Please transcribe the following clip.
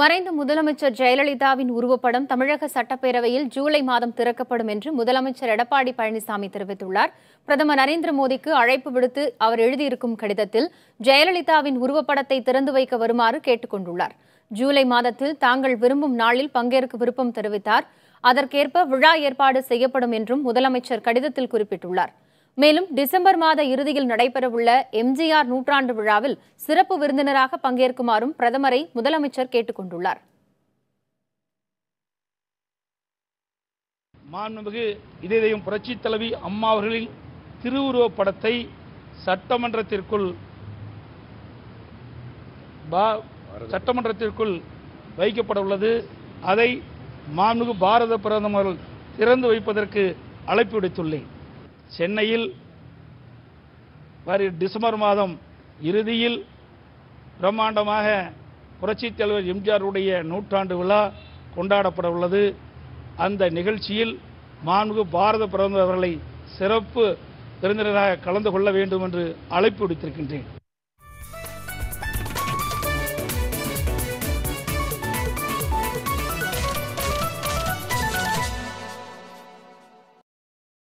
மறைந்த முதலமைச்சர் ஜெயலலிதாவின் உருவப்படம் தமிழக சட்டப்பேரவையில் ஜூலை மாதம் திறக்கப்படும் என்று முதலமைச்சர் எடப்பாடி பழனிசாமி தெரிவித்துள்ளார். பிரதமர் நரேந்திர மோடிக்கு அழைப்பு விடுத்து அவர் எழுதியிருக்கும் கடிதத்தில் ஜெயலலிதாவின் உருவப்படத்தை திறந்து வைக்க வருமாறு கேட்டுக் கொண்டுள்ளார். ஜூலை மாதத்தில் தாங்கள் விரும்பும் நாளில் பங்கேற்க விருப்பம் தெரிவித்தார். அதற்கேற்ப விழா ஏற்பாடு செய்யப்படும் என்றும் முதலமைச்சர் கடிதத்தில் குறிப்பிட்டுள்ளார். மேலும் டிசம்பர் மாத இறுதியில் நடைபெறவுள்ள எம்ஜிஆர் நூற்றாண்டு விழாவில் சிறப்பு விருந்தினராக பங்கேற்குமாறும் பிரதமரை முதலமைச்சர் கேட்டுக் கொண்டுள்ளார். மாண்புமிகு இதயம் புரட்சித் தலைவி அம்மா அவர்களின் திருவுருவப் படத்தை சட்டமன்றத்திற்குள் வைக்கப்பட உள்ளது. அதை மாண்புமிகு பாரத பிரதமர் திறந்து வைப்பதற்கு அழைப்பு விடுத்துள்ளேன். சென்னையில் டிசம்பர் மாதம் இறுதியில் பிரம்மாண்டமாக புரட்சித் தலைவர் எம்ஜிஆருடைய நூற்றாண்டு விழா கொண்டாடப்பட உள்ளது. அந்த நிகழ்ச்சியில் மாண்புமிகு பாரத பிரதமர் அவர்களை சிறப்பு விருந்தினராக கலந்து கொள்ள வேண்டும் என்று அழைப்பு விடுத்திருக்கின்றேன்.